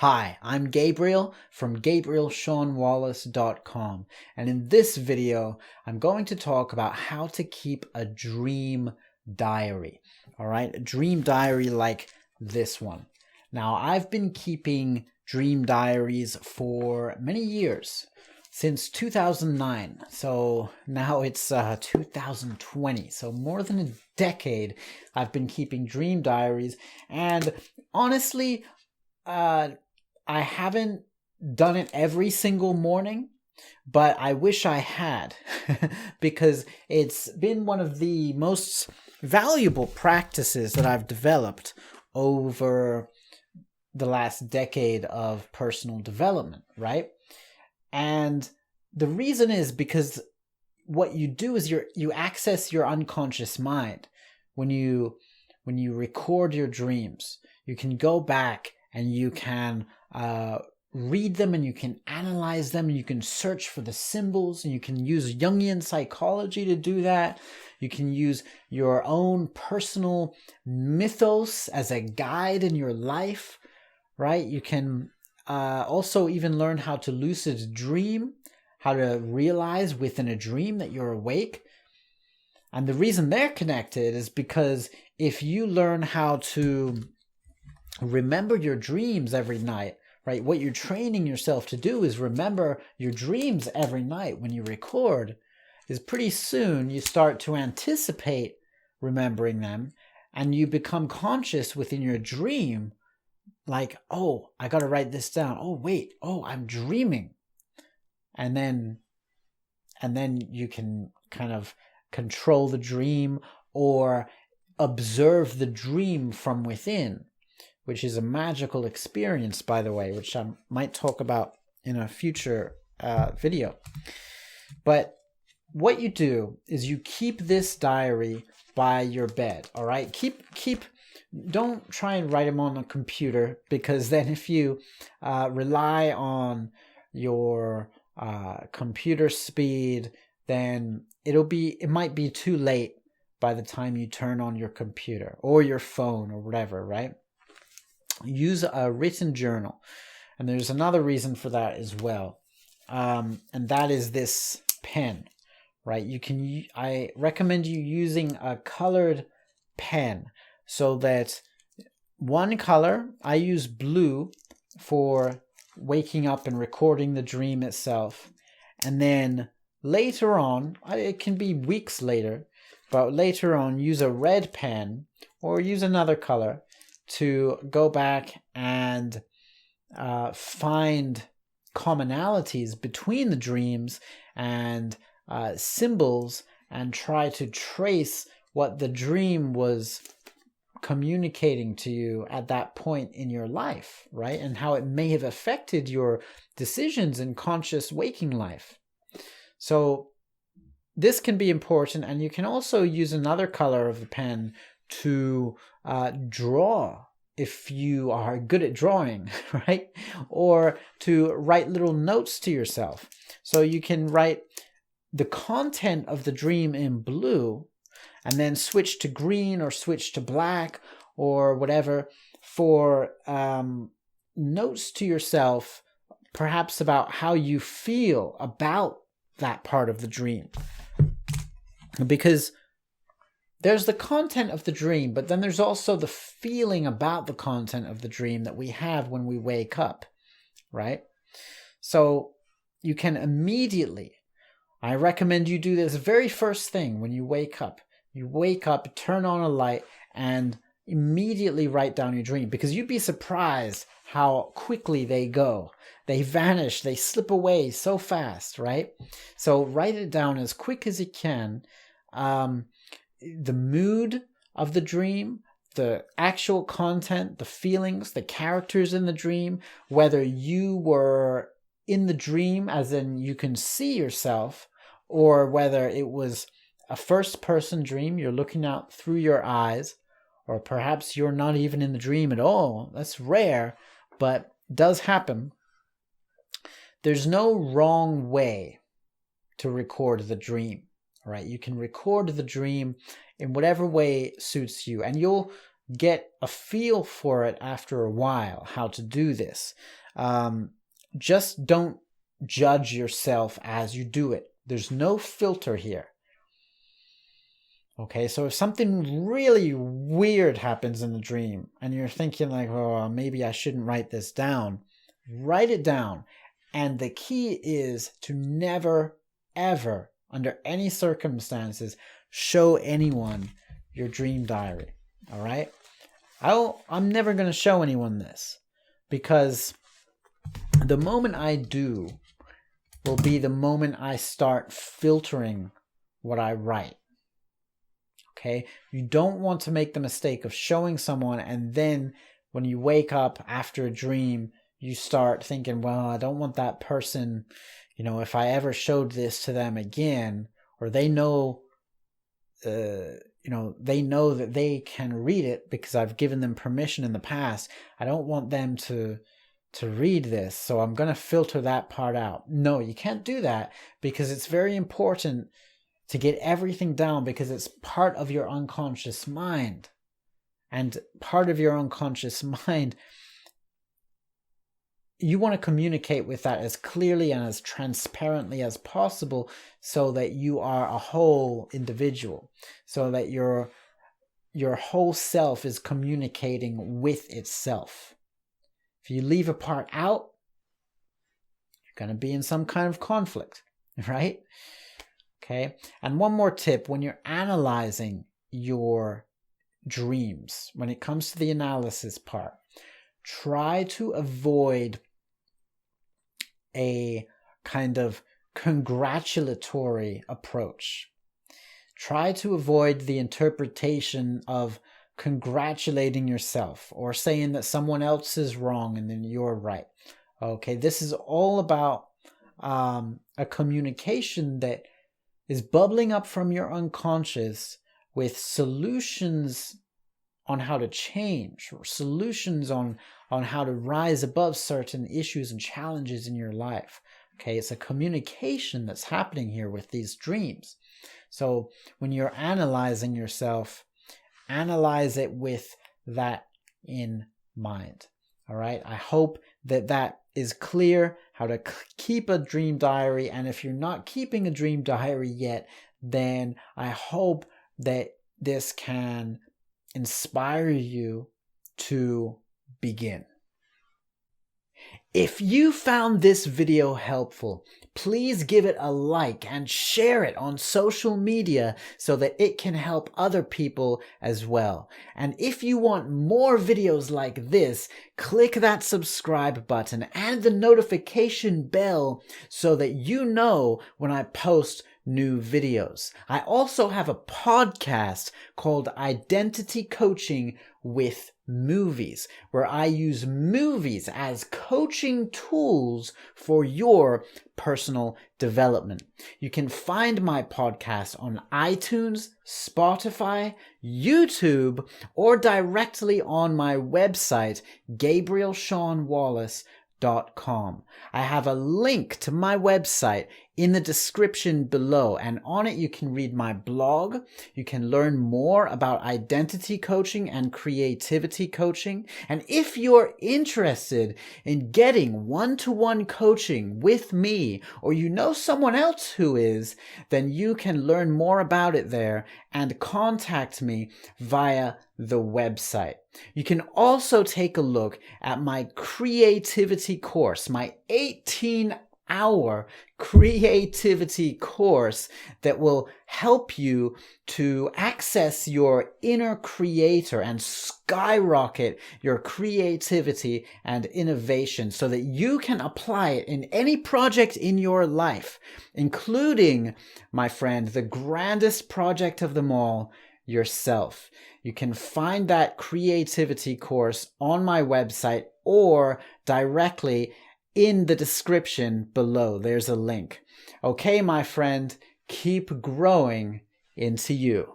Hi, I'm Gabriel from GabrielSeanWallace.com, and in this video I'm going to talk about how to keep a dream diary. Alright, a dream diary like this one. Now, I've been keeping dream diaries for many years, since 2009, so now it's 2020, so more than a decade I've been keeping dream diaries, and honestly, I haven't done it every single morning, but I wish I had because it's been one of the most valuable practices that I've developed over the last decade of personal development, right? And the reason is because what you do is you access your unconscious mind. When you record your dreams, you can go back and you can read them, and you can analyze them, and you can search for the symbols, and you can use Jungian psychology to do that. You can use your own personal mythos as a guide in your life, right? You can also even learn how to lucid dream, how to realize within a dream that you're awake. And the reason they're connected is because if you learn how to remember your dreams every night, right? What you're training yourself to do is remember your dreams every night when you record, is pretty soon you start to anticipate remembering them, and you become conscious within your dream, like, oh, I got to write this down. Oh, wait. Oh, I'm dreaming. And then you can kind of control the dream or observe the dream from within, which is a magical experience, by the way, which I might talk about in a future video. But what you do is you keep this diary by your bed, all right? Don't try and write them on a computer, because then if you rely on your computer speed, then it might be too late by the time you turn on your computer or your phone or whatever, right? Use a written journal. And there's another reason for that as well. And that is this pen, right? I recommend you using a colored pen, so that one color, I use blue for waking up and recording the dream itself. And then later on, it can be weeks later, but later on, use a red pen or use another color to go back and find commonalities between the dreams and symbols, and try to trace what the dream was communicating to you at that point in your life, right? And how it may have affected your decisions in conscious waking life. So this can be important, and you can also use another color of the pen to draw if you are good at drawing, right? Or to write little notes to yourself. So you can write the content of the dream in blue, and then switch to green or switch to black or whatever for notes to yourself, perhaps about how you feel about that part of the dream. Because there's the content of the dream, but then there's also the feeling about the content of the dream that we have when we wake up, right? So you can immediately, I recommend you do this very first thing when you wake up. You wake up, turn on a light, and immediately write down your dream, because you'd be surprised how quickly they go. They vanish, they slip away so fast, right? So write it down as quick as you can. The mood of the dream, the actual content, the feelings, the characters in the dream, whether you were in the dream as in you can see yourself, or whether it was a first-person dream, you're looking out through your eyes, or perhaps you're not even in the dream at all. That's rare, but does happen. There's no wrong way to record the dream, right? You can record the dream in whatever way suits you, and you'll get a feel for it after a while, how to do this. Just don't judge yourself as you do it. There's no filter here. Okay, so if something really weird happens in the dream and you're thinking like, oh, maybe I shouldn't write this down, write it down. And the key is to never, ever, under any circumstances, show anyone your dream diary. All right? I'm never going to show anyone this, because the moment I do will be the moment I start filtering what I write. Okay? You don't want to make the mistake of showing someone, and then when you wake up after a dream, you start thinking, well, I don't want that person, if I ever showed this to them again, or they know, they know that they can read it because I've given them permission in the past. I don't want them to read this, so I'm going to filter that part out. No, you can't do that, because it's very important to get everything down, because it's part of your unconscious mind. And part of your unconscious mind, you want to communicate with that as clearly and as transparently as possible, so that you are a whole individual, so that your whole self is communicating with itself. If you leave a part out, you're going to be in some kind of conflict, right? Okay. And one more tip: when you're analyzing your dreams, when it comes to the analysis part, try to avoid a kind of congratulatory approach. Try to avoid the interpretation of congratulating yourself or saying that someone else is wrong and then you're right. Okay, this is all about a communication that is bubbling up from your unconscious with solutions on how to change, or solutions on how to rise above certain issues and challenges in your life. Okay, it's a communication that's happening here with these dreams. So when you're analyzing yourself, analyze it with that in mind. All right, I hope that is clear, how to keep a dream diary. And if you're not keeping a dream diary yet, then I hope that this can inspire you to begin. If you found this video helpful, please give it a like and share it on social media so that it can help other people as well. And if you want more videos like this, click that subscribe button and the notification bell so that you know when I post new videos. I also have a podcast called Identity Coaching with Movies, where I use movies as coaching tools for your personal development. You can find my podcast on iTunes, Spotify, YouTube, or directly on my website, GabrielSeanWallace.com. I have a link to my website in the description below, and on it you can read my blog. You can learn more about identity coaching and creativity coaching. And if you're interested in getting one-to-one coaching with me, or you know someone else who is, then you can learn more about it there and contact me via the website. You can also take a look at my creativity course, my 18-hour creativity course that will help you to access your inner creator and skyrocket your creativity and innovation so that you can apply it in any project in your life, including, my friend, the grandest project of them all, yourself. You can find that creativity course on my website or directly in the description below. There's a link. Okay, my friend, keep growing into you.